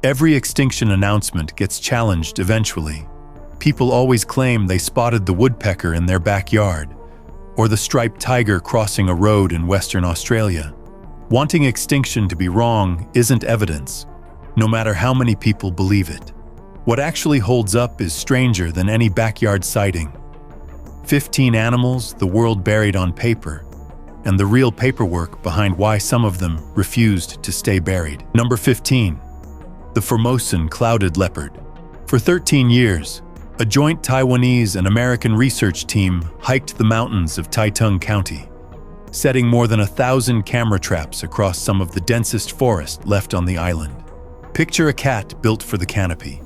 Every extinction announcement gets challenged eventually. People always claim they spotted the woodpecker in their backyard, or the striped tiger crossing a road in Western Australia. Wanting extinction to be wrong isn't evidence, no matter how many people believe it. What actually holds up is stranger than any backyard sighting. 15 animals the world buried on paper, and the real paperwork behind why some of them refused to stay buried. Number 15. The Formosan clouded leopard. For 13 years, a joint Taiwanese and American research team hiked the mountains of Taitung County, setting more than 1,000 camera traps across some of the densest forest left on the island. Picture a cat built for the canopy.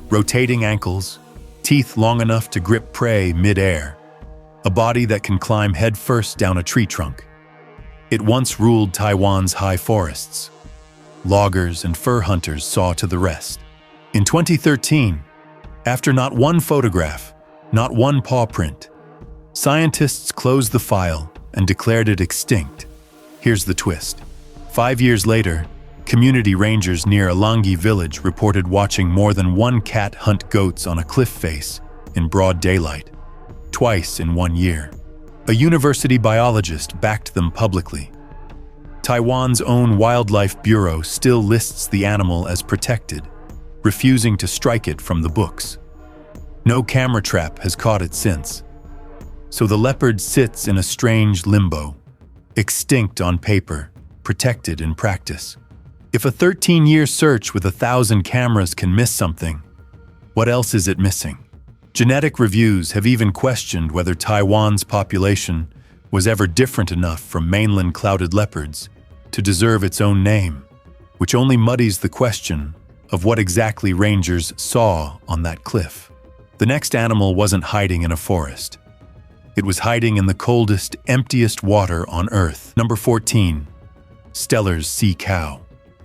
Rotating ankles, teeth long enough to grip prey mid-air, a body that can climb headfirst down a tree trunk. It once ruled Taiwan's high forests. Loggers and fur hunters saw to the rest. In 2013, after not one photograph, not one paw print, scientists closed the file and declared it extinct. Here's the twist. 5 years later, community rangers near Alangi village reported watching more than one cat hunt goats on a cliff face in broad daylight, twice in 1 year. A university biologist backed them publicly. Taiwan's own Wildlife Bureau still lists the animal as protected, refusing to strike it from the books. No camera trap has caught it since. So the leopard sits in a strange limbo, extinct on paper, protected in practice. If a 13-year search with 1,000 cameras can miss something, what else is it missing? Genetic reviews have even questioned whether Taiwan's population was ever different enough from mainland clouded leopards to deserve its own name, which only muddies the question of what exactly rangers saw on that cliff. The next animal wasn't hiding in a forest. It was hiding in the coldest, emptiest water on Earth. Number 14. Steller's sea cow.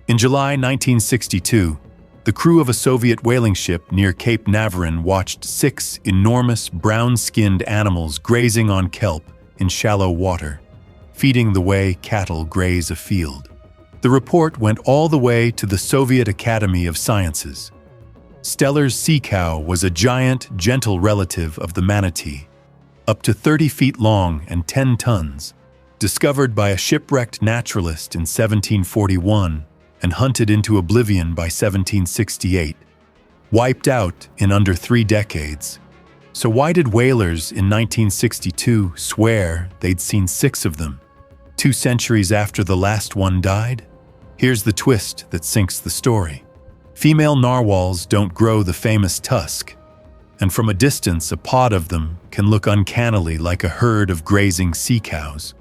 In July 1962, the crew of a Soviet whaling ship near Cape Navarin watched 6 enormous brown-skinned animals grazing on kelp in shallow water, feeding the way cattle graze a field. The report went all the way to the Soviet Academy of Sciences. Steller's sea cow was a giant, gentle relative of the manatee, up to 30 feet long and 10 tons, discovered by a shipwrecked naturalist in 1741 and hunted into oblivion by 1768, wiped out in under 3 decades. So why did whalers in 1962 swear they'd seen 6 of them, 2 centuries after the last one died? Here's the twist that sinks the story. Female narwhals don't grow the famous tusk, and from a distance a pod of them can look uncannily like a herd of grazing sea cows.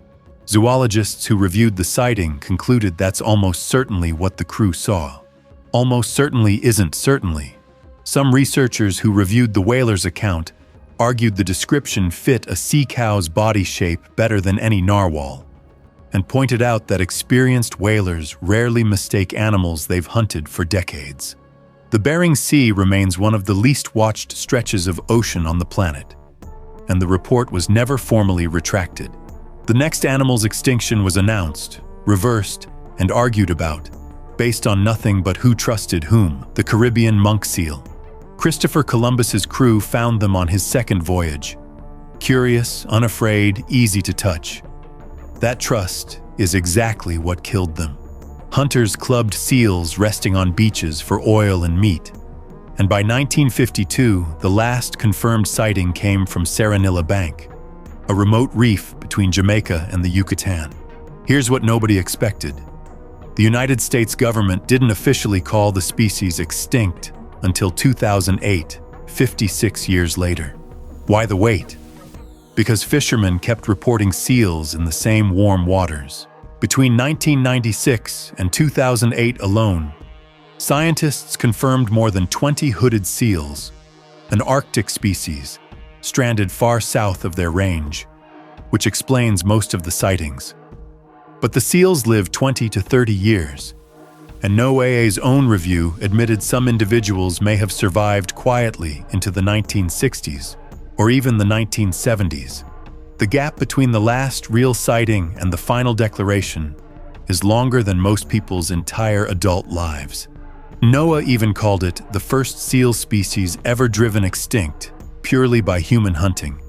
Zoologists who reviewed the sighting concluded that's almost certainly what the crew saw. Almost certainly isn't certainly. Some researchers who reviewed the whaler's account argued the description fit a sea cow's body shape better than any narwhal, and pointed out that experienced whalers rarely mistake animals they've hunted for decades. The Bering Sea remains one of the least watched stretches of ocean on the planet, and the report was never formally retracted. The next animal's extinction was announced, reversed, and argued about, based on nothing but who trusted whom: the Caribbean monk seal. Christopher Columbus's crew found them on his second voyage. Curious, unafraid, easy to touch. That trust is exactly what killed them. Hunters clubbed seals resting on beaches for oil and meat, and by 1952, the last confirmed sighting came from Serenilla Bank, a remote reef between Jamaica and the Yucatan. Here's what nobody expected. The United States government didn't officially call the species extinct until 2008, 56 years later. Why the wait? Because fishermen kept reporting seals in the same warm waters. Between 1996 and 2008 alone, scientists confirmed more than 20 hooded seals, an Arctic species, stranded far south of their range, which explains most of the sightings. But the seals live 20 to 30 years, and NOAA's own review admitted some individuals may have survived quietly into the 1960s, or even the 1970s. The gap between the last real sighting and the final declaration is longer than most people's entire adult lives. Noah even called it the first seal species ever driven extinct, purely by human hunting.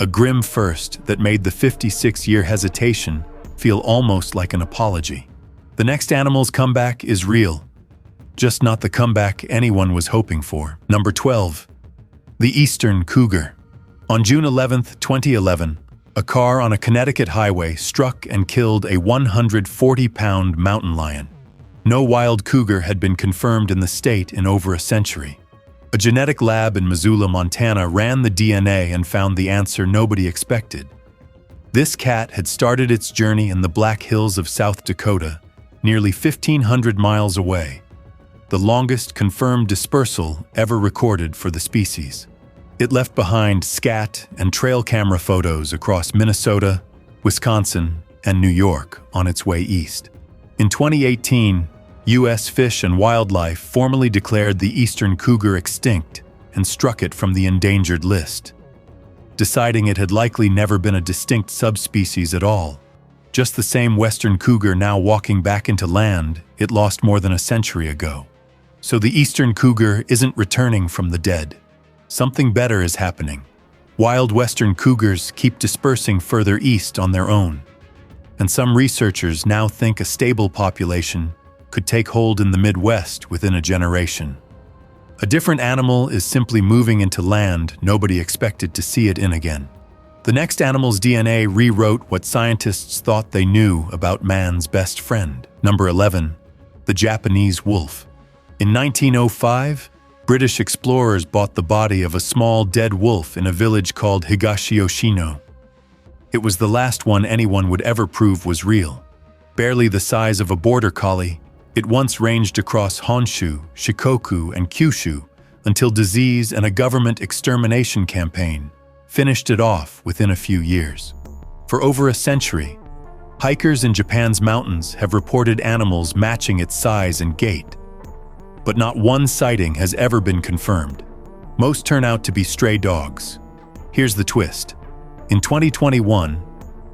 A grim first that made the 56-year hesitation feel almost like an apology. The next animal's comeback is real, just not the comeback anyone was hoping for. Number 12. The eastern cougar. On June 11, 2011, a car on a Connecticut highway struck and killed a 140-pound mountain lion. No wild cougar had been confirmed in the state in over a century. A genetic lab in Missoula, Montana ran the DNA and found the answer nobody expected. This cat had started its journey in the Black Hills of South Dakota, nearly 1,500 miles away, the longest confirmed dispersal ever recorded for the species. It left behind scat and trail camera photos across Minnesota, Wisconsin, and New York on its way east. In 2018, U.S. Fish and Wildlife formally declared the eastern cougar extinct and struck it from the endangered list, deciding it had likely never been a distinct subspecies at all. Just the same western cougar now walking back into land it lost more than a century ago. So the eastern cougar isn't returning from the dead. Something better is happening. Wild western cougars keep dispersing further east on their own, and some researchers now think a stable population could take hold in the Midwest within a generation. A different animal is simply moving into land nobody expected to see it in again. The next animal's DNA rewrote what scientists thought they knew about man's best friend. Number 11. The Japanese wolf. In 1905, British explorers bought the body of a small dead wolf in a village called Higashiyoshino. It was the last one anyone would ever prove was real. Barely the size of a border collie, it once ranged across Honshu, Shikoku, and Kyushu until disease and a government extermination campaign finished it off within a few years. For over a century, hikers in Japan's mountains have reported animals matching its size and gait, but not one sighting has ever been confirmed. Most turn out to be stray dogs. Here's the twist. In 2021,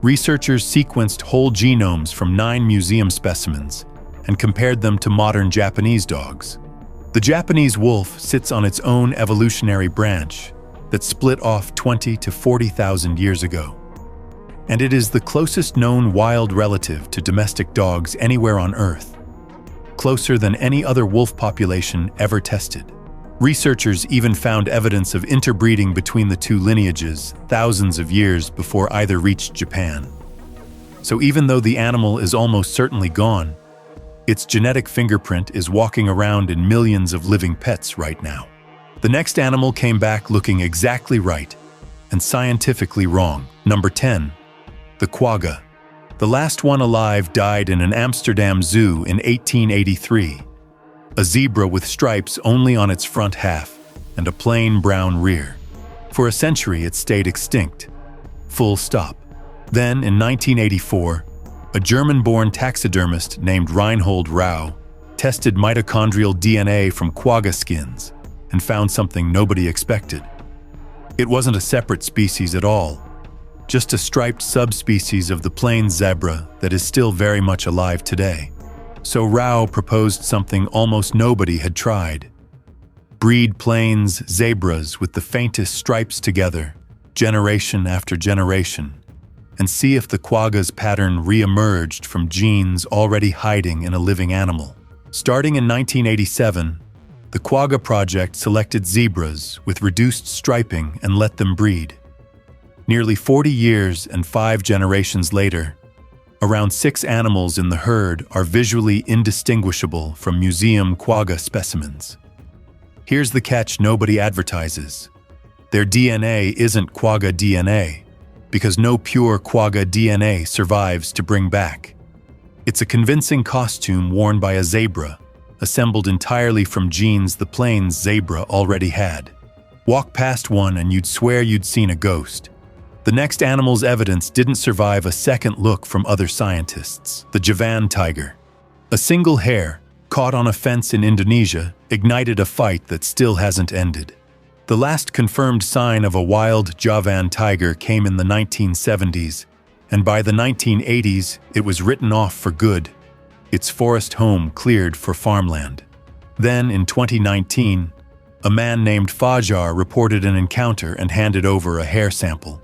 researchers sequenced whole genomes from 9 museum specimens and compared them to modern Japanese dogs. The Japanese wolf sits on its own evolutionary branch that split off 20 to 40,000 years ago. And it is the closest known wild relative to domestic dogs anywhere on Earth, closer than any other wolf population ever tested. Researchers even found evidence of interbreeding between the two lineages thousands of years before either reached Japan. So even though the animal is almost certainly gone, its genetic fingerprint is walking around in millions of living pets right now. The next animal came back looking exactly right and scientifically wrong. Number 10. The quagga. The last one alive died in an Amsterdam zoo in 1883. A zebra with stripes only on its front half and a plain brown rear. For a century it stayed extinct. Full stop. Then, in 1984, a German-born taxidermist named Reinhold Rau tested mitochondrial DNA from quagga skins and found something nobody expected. It wasn't a separate species at all, just a striped subspecies of the plains zebra that is still very much alive today. So Rau proposed something almost nobody had tried. Breed plains zebras with the faintest stripes together, generation after generation, and see if the quagga's pattern re-emerged from genes already hiding in a living animal. Starting in 1987, the Quagga Project selected zebras with reduced striping and let them breed. Nearly 40 years and 5 generations later, around 6 animals in the herd are visually indistinguishable from museum quagga specimens. Here's the catch nobody advertises. Their DNA isn't quagga DNA, because no pure quagga DNA survives to bring back. It's a convincing costume worn by a zebra, assembled entirely from genes the plains zebra already had. Walk past one and you'd swear you'd seen a ghost. The next animal's evidence didn't survive a second look from other scientists. The Javan tiger. A single hair, caught on a fence in Indonesia, ignited a fight that still hasn't ended. The last confirmed sign of a wild Javan tiger came in the 1970s, and by the 1980s, it was written off for good, its forest home cleared for farmland. Then, in 2019, a man named Fajar reported an encounter and handed over a hair sample.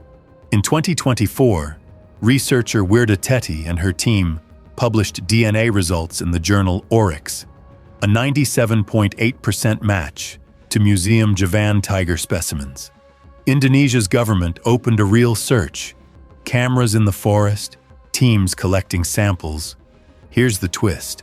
In 2024, researcher Wirda Teti and her team published DNA results in the journal Oryx, a 97.8% match to Museum Javan tiger specimens. Indonesia's government opened a real search. Cameras in the forest, teams collecting samples. Here's the twist.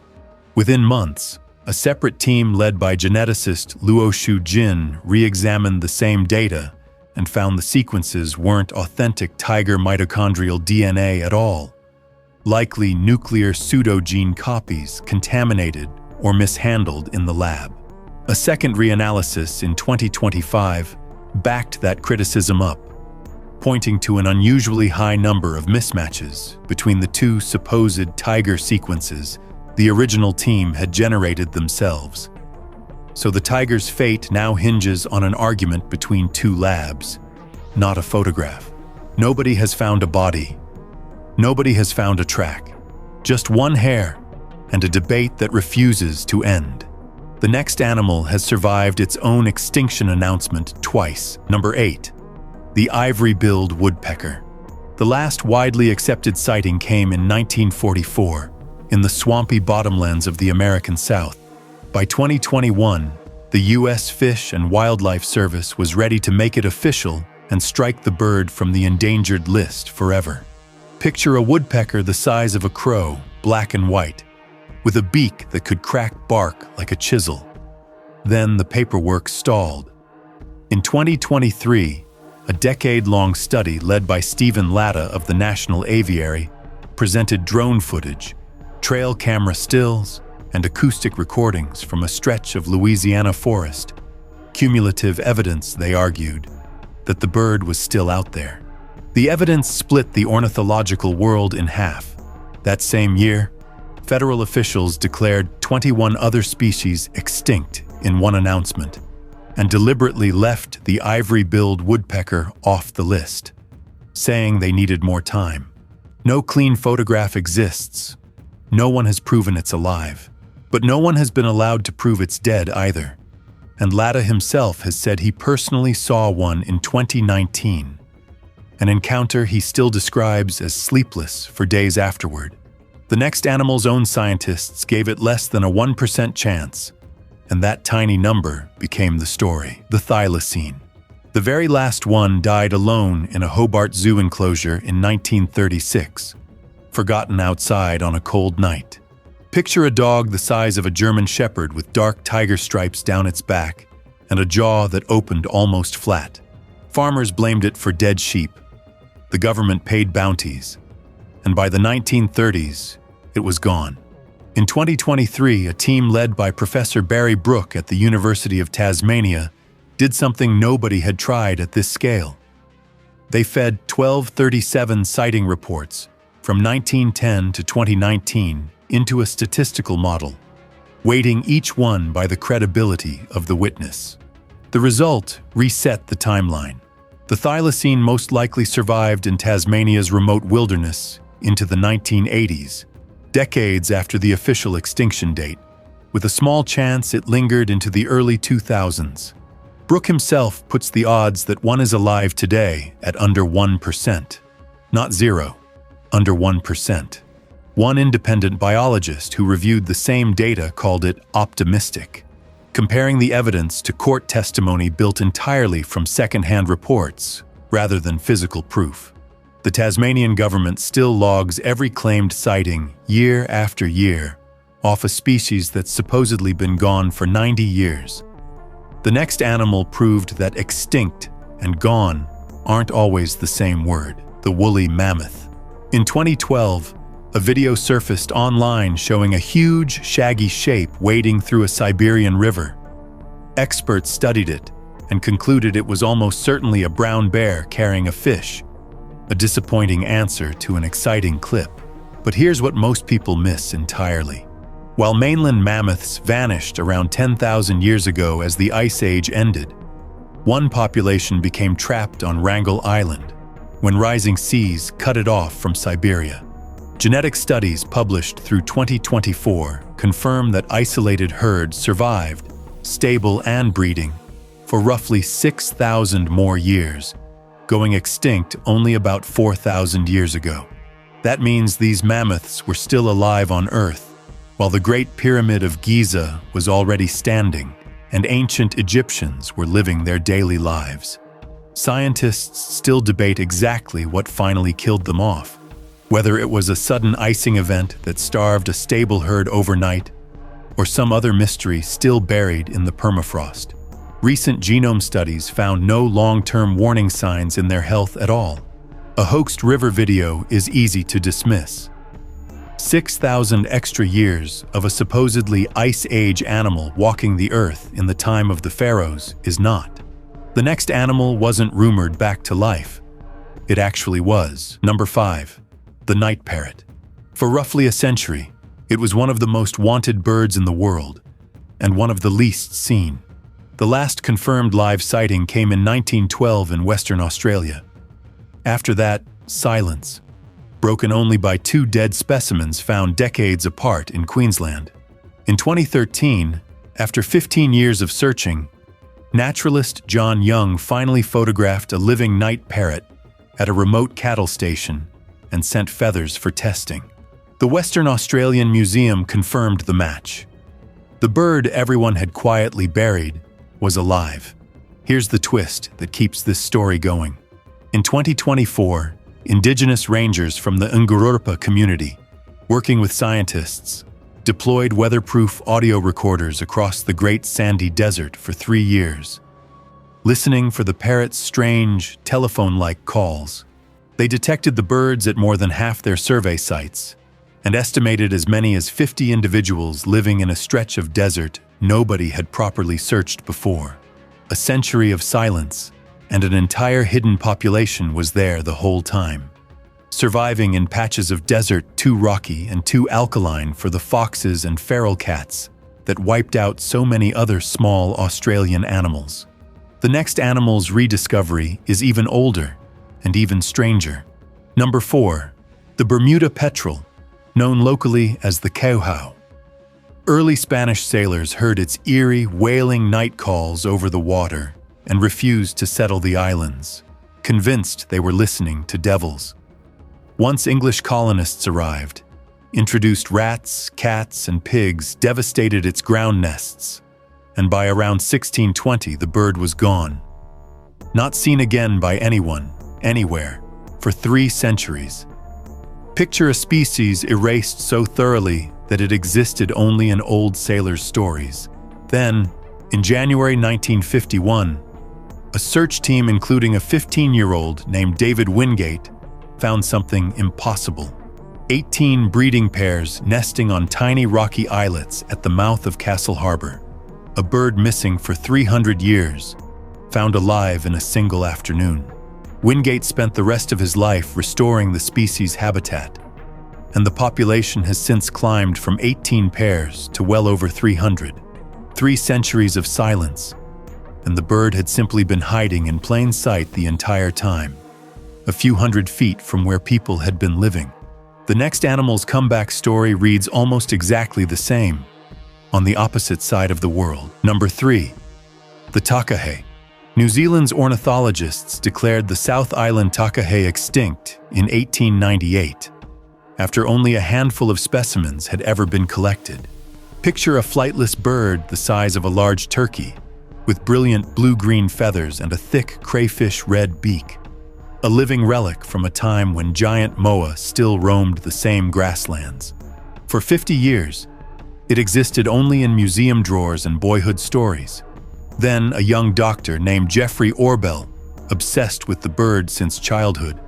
Within months, a separate team led by geneticist Luo Shu Jin re-examined the same data and found the sequences weren't authentic tiger mitochondrial DNA at all, likely nuclear pseudogene copies contaminated or mishandled in the lab. A second reanalysis in 2025 backed that criticism up, pointing to an unusually high number of mismatches between the two supposed tiger sequences the original team had generated themselves. So the tiger's fate now hinges on an argument between two labs, not a photograph. Nobody has found a body. Nobody has found a track. Just one hair and a debate that refuses to end. The next animal has survived its own extinction announcement twice. Number 8. The ivory-billed woodpecker. The last widely accepted sighting came in 1944 in the swampy bottomlands of the American South. By 2021, the U.S. Fish and Wildlife Service was ready to make it official and strike the bird from the endangered list forever. Picture a woodpecker the size of a crow, black and white, with a beak that could crack bark like a chisel. Then the paperwork stalled. In 2023, a decade-long study led by Stephen Latta of the National Aviary presented drone footage, trail camera stills, and acoustic recordings from a stretch of Louisiana forest. Cumulative evidence, they argued, that the bird was still out there. The evidence split the ornithological world in half. That same year, federal officials declared 21 other species extinct in one announcement and deliberately left the ivory-billed woodpecker off the list, saying they needed more time. No clean photograph exists. No one has proven it's alive. But no one has been allowed to prove it's dead either. And Latta himself has said he personally saw one in 2019, an encounter he still describes as sleepless for days afterward. The next animal's own scientists gave it less than a 1% chance, and that tiny number became the story. The thylacine. The very last one died alone in a Hobart Zoo enclosure in 1936, forgotten outside on a cold night. Picture a dog the size of a German shepherd with dark tiger stripes down its back and a jaw that opened almost flat. Farmers blamed it for dead sheep. The government paid bounties, and by the 1930s, it was gone. In 2023, a team led by Professor Barry Brook at the University of Tasmania did something nobody had tried at this scale. They fed 1237 sighting reports from 1910 to 2019 into a statistical model, weighting each one by the credibility of the witness. The result reset the timeline. The thylacine most likely survived in Tasmania's remote wilderness into the 1980s, decades after the official extinction date, with a small chance it lingered into the early 2000s. Brook himself puts the odds that one is alive today at under 1%. Not zero, under 1%. One independent biologist who reviewed the same data called it optimistic, comparing the evidence to court testimony built entirely from second-hand reports rather than physical proof. The Tasmanian government still logs every claimed sighting year after year off a species that's supposedly been gone for 90 years. The next animal proved that extinct and gone aren't always the same word: the woolly mammoth. In 2012, a video surfaced online showing a huge, shaggy shape wading through a Siberian river. Experts studied it and concluded it was almost certainly a brown bear carrying a fish, a disappointing answer to an exciting clip. But here's what most people miss entirely. While mainland mammoths vanished around 10,000 years ago as the Ice Age ended, one population became trapped on Wrangel Island when rising seas cut it off from Siberia. Genetic studies published through 2024 confirm that isolated herds survived, stable and breeding, for roughly 6,000 more years, going extinct only about 4,000 years ago. That means these mammoths were still alive on Earth, while the Great Pyramid of Giza was already standing and ancient Egyptians were living their daily lives. Scientists still debate exactly what finally killed them off, whether it was a sudden icing event that starved a stable herd overnight or some other mystery still buried in the permafrost. Recent genome studies found no long-term warning signs in their health at all. A hoaxed river video is easy to dismiss. 6,000 extra years of a supposedly Ice Age animal walking the earth in the time of the pharaohs is not. The next animal wasn't rumored back to life. It actually was. Number 5. The night parrot. For roughly a century, it was one of the most wanted birds in the world, and one of the least seen. The last confirmed live sighting came in 1912 in Western Australia. After that, silence, broken only by 2 dead specimens found decades apart in Queensland. In 2013, after 15 years of searching, naturalist John Young finally photographed a living night parrot at a remote cattle station and sent feathers for testing. The Western Australian Museum confirmed the match. The bird everyone had quietly buried was alive. Here's the twist that keeps this story going. In 2024, Indigenous rangers from the Ngurupa community, working with scientists, deployed weatherproof audio recorders across the Great Sandy Desert for 3 years, listening for the parrot's strange, telephone-like calls. They detected the birds at more than half their survey sites and estimated as many as 50 individuals living in a stretch of desert nobody had properly searched before. A century of silence, and an entire hidden population was there the whole time, surviving in patches of desert too rocky and too alkaline for the foxes and feral cats that wiped out so many other small Australian animals. The next animal's rediscovery is even older and even stranger. Number 4. The Bermuda petrel, known locally as the cow. Early Spanish sailors heard its eerie, wailing night calls over the water and refused to settle the islands, convinced they were listening to devils. Once English colonists arrived, introduced rats, cats, and pigs, devastated its ground nests, and by around 1620 the bird was gone. Not seen again by anyone, anywhere, for 3 centuries. Picture a species erased so thoroughly that it existed only in old sailors' stories. Then, in January 1951, a search team including a 15-year-old named David Wingate found something impossible. 18 breeding pairs nesting on tiny rocky islets at the mouth of Castle Harbour. A bird missing for 300 years, found alive in a single afternoon. Wingate spent the rest of his life restoring the species' habitat, and the population has since climbed from 18 pairs to well over 300. 3 centuries of silence, and the bird had simply been hiding in plain sight the entire time, a few hundred feet from where people had been living. The next animal's comeback story reads almost exactly the same, on the opposite side of the world. Number 3. The takahe. New Zealand's ornithologists declared the South Island takahe extinct in 1898, after only a handful of specimens had ever been collected. Picture a flightless bird the size of a large turkey, with brilliant blue-green feathers and a thick crayfish-red beak. A living relic from a time when giant moa still roamed the same grasslands. For 50 years, it existed only in museum drawers and boyhood stories. Then a young doctor named Jeffrey Orbell, obsessed with the bird since childhood,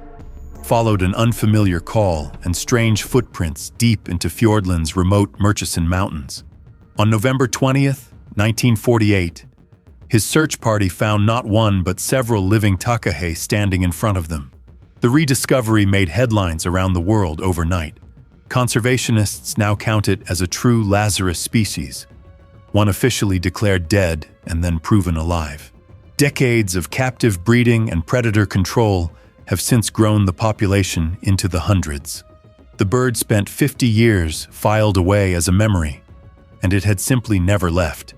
followed an unfamiliar call and strange footprints deep into Fiordland's remote Murchison Mountains. On November 20th, 1948, his search party found not one but several living takahe standing in front of them. The rediscovery made headlines around the world overnight. Conservationists now count it as a true Lazarus species, one officially declared dead and then proven alive. Decades of captive breeding and predator control have since grown the population into the hundreds. The bird spent 50 years filed away as a memory, and it had simply never left.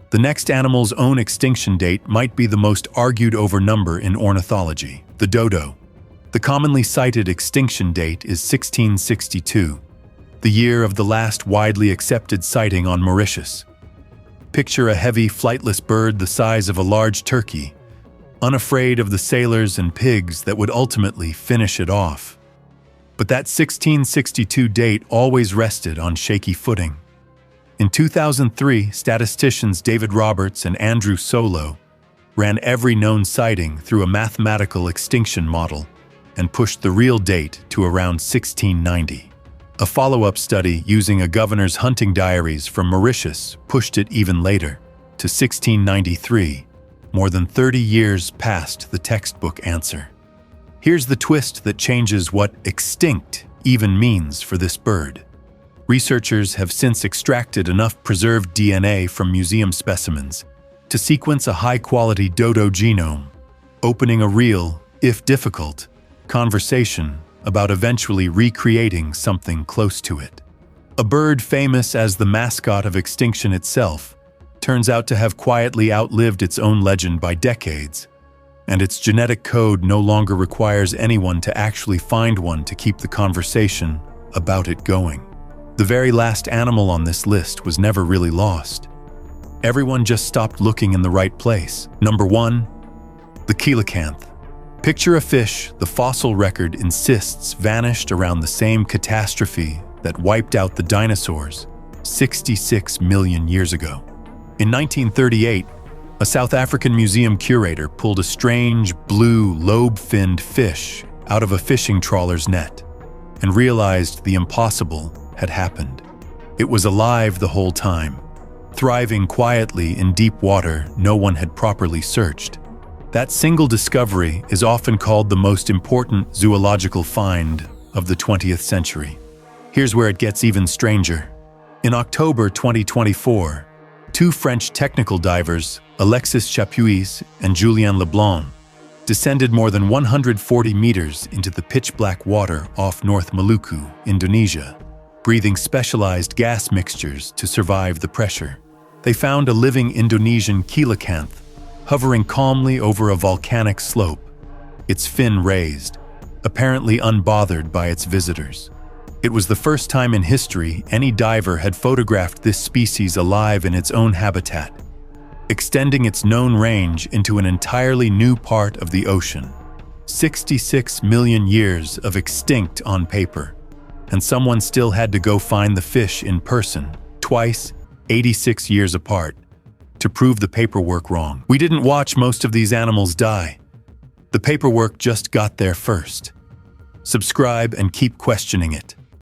The next animal's own extinction date might be the most argued over number in ornithology, the dodo. The commonly cited extinction date is 1662, the year of the last widely accepted sighting on Mauritius. Picture a heavy, flightless bird the size of a large turkey, unafraid of the sailors and pigs that would ultimately finish it off. But that 1662 date always rested on shaky footing. In 2003, statisticians David Roberts and Andrew Solo ran every known sighting through a mathematical extinction model and pushed the real date to around 1690. A follow-up study using a governor's hunting diaries from Mauritius pushed it even later, to 1693, more than 30 years past the textbook answer. Here's the twist that changes what extinct even means for this bird. Researchers have since extracted enough preserved DNA from museum specimens to sequence a high-quality dodo genome, opening a real, if difficult, conversation about eventually recreating something close to it. A bird famous as the mascot of extinction itself turns out to have quietly outlived its own legend by decades, and its genetic code no longer requires anyone to actually find one to keep the conversation about it going. The very last animal on this list was never really lost. Everyone just stopped looking in the right place. Number 1, the coelacanth. Picture a fish the fossil record insists vanished around the same catastrophe that wiped out the dinosaurs 66 million years ago. In 1938, a South African museum curator pulled a strange, blue, lobe-finned fish out of a fishing trawler's net and realized the impossible had happened. It was alive the whole time, thriving quietly in deep water no one had properly searched. That single discovery is often called the most important zoological find of the 20th century. Here's where it gets even stranger. In October 2024, 2 French technical divers, Alexis Chapuis and Julien Leblanc, descended more than 140 meters into the pitch-black water off North Maluku, Indonesia, breathing specialized gas mixtures to survive the pressure. They found a living Indonesian coelacanth hovering calmly over a volcanic slope, its fin raised, apparently unbothered by its visitors. It was the first time in history any diver had photographed this species alive in its own habitat, extending its known range into an entirely new part of the ocean. 66 million years of extinct on paper, and someone still had to go find the fish in person, twice, 86 years apart, to prove the paperwork wrong. We didn't watch most of these animals die. The paperwork just got there first. Subscribe and keep questioning it.